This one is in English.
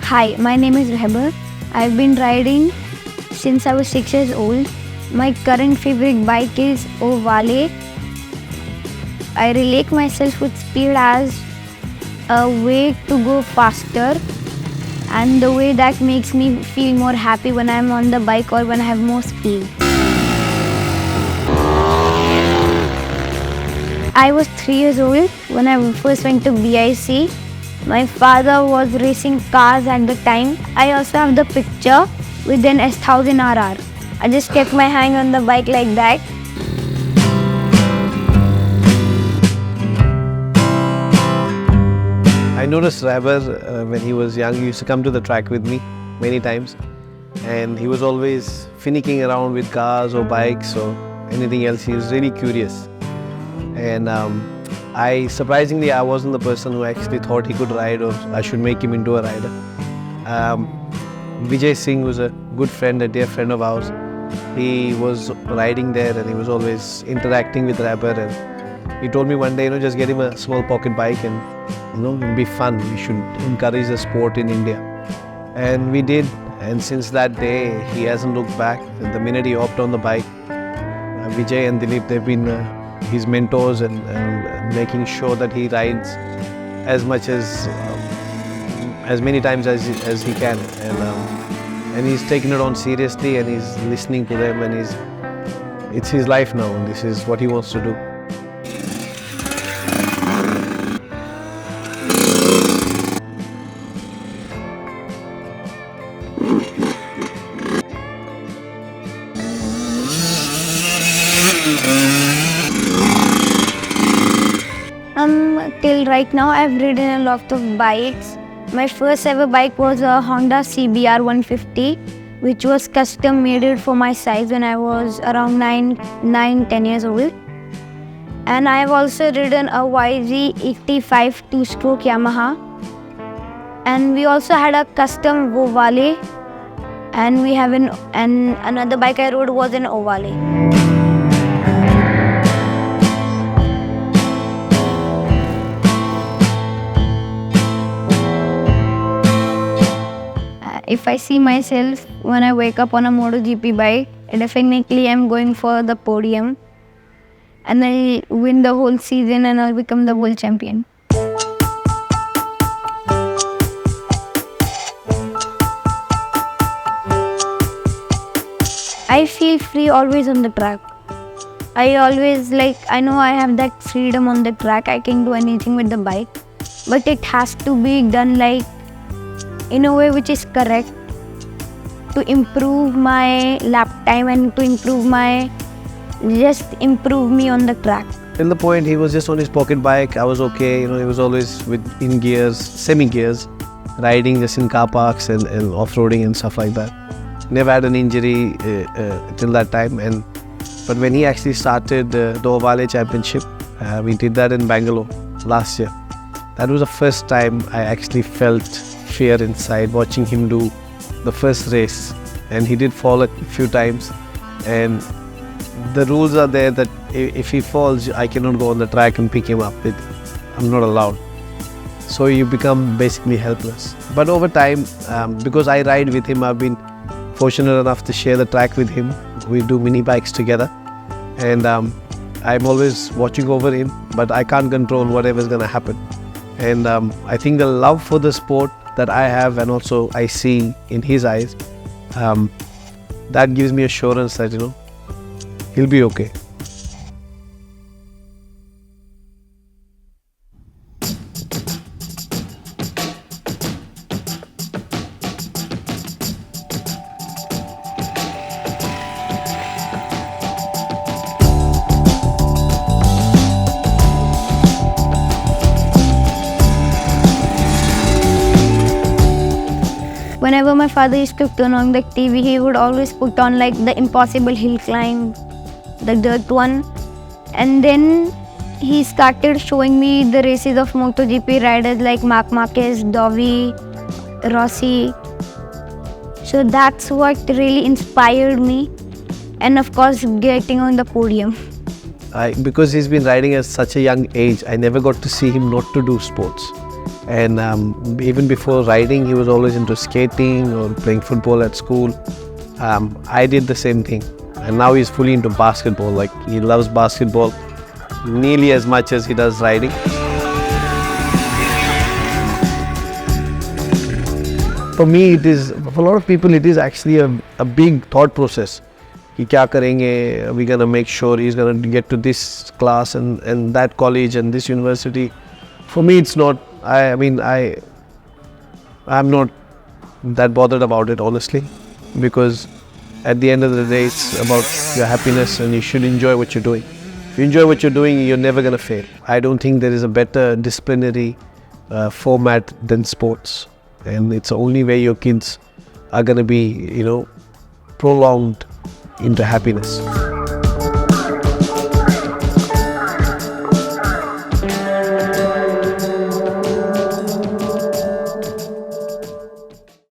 Hi, my name is Rehbar. I've been riding since I was 6 years old. My current favorite bike is Ovale. I relate myself with speed as a way to go faster and the way that makes me feel more happy when I'm on the bike or when I have more speed. I was 3 years old when I first went to BIC. My father was racing cars at the time. I also have the picture with an S1000RR. I just kept my hand on the bike like that. I noticed Rehbar when he was young. He used to come to the track with me many times, and he was always finicking around with cars or bikes or anything else. He was really curious, and surprisingly, I wasn't the person who actually thought he could ride or I should make him into a rider. Vijay Singh was a good friend, a dear friend of ours. He was riding there and he was always interacting with Rehbar, and he told me one day, just get him a small pocket bike and it'll be fun. We should encourage the sport in India. And we did, and since that day, he hasn't looked back. The minute he hopped on the bike, Vijay and Dilip, they've been his mentors and making sure that he rides as many times as he can, and he's taken it on seriously, and he's listening to them, and it's his life now, and this is what he wants to do. Till right now, I've ridden a lot of bikes. My first ever bike was a Honda CBR 150, which was custom made for my size when I was around 10 years old. And I've also ridden a YZ85 two-stroke Yamaha. And we also had a custom Ovale. And we have another bike I rode was an Ovale. If I see myself when I wake up on a MotoGP bike, definitely I'm going for the podium and I'll win the whole season and I'll become the world champion. I feel free always on the track. I know I have that freedom on the track. I can do anything with the bike, but it has to be done in a way which is correct to improve my lap time and to improve me on the track. Till the point he was just on his pocket bike, I was okay. He was always in gears, semi-gears, riding just in car parks and off-roading and stuff like that. Never had an injury till that time. But when he actually started the Ovale Championship, we did that in Bangalore last year. That was the first time I actually felt fear inside watching him do the first race, and he did fall a few times, and the rules are there that if he falls, I cannot go on the track and pick him up. I'm not allowed. So you become basically helpless. But over time, because I ride with him, I've been fortunate enough to share the track with him. We do mini bikes together, and I'm always watching over him, but I can't control whatever's going to happen. And I think the love for the sport that I have, and also I see in his eyes, that gives me assurance that he'll be okay. Whenever my father used to turn on the TV, he would always put on the impossible hill climb, the dirt one. And then he started showing me the races of MotoGP riders like Marc Marquez, Dovi, Rossi. So that's what really inspired me. And of course, getting on the podium. Because he's been riding at such a young age, I never got to see him not to do sports. And even before riding, he was always into skating or playing football at school. I did the same thing. And now he's fully into basketball. Like, he loves basketball nearly as much as he does riding. For me, for a lot of people, it is actually a big thought process. कि क्या करेंगे? We're gonna make sure he's gonna get to this class and that college and this university. For me, it's not. I'm not that bothered about it, honestly, because at the end of the day, it's about your happiness, and you should enjoy what you're doing. If you enjoy what you're doing, you're never gonna fail. I don't think there is a better disciplinary format than sports, and it's the only way your kids are gonna be, prolonged into happiness.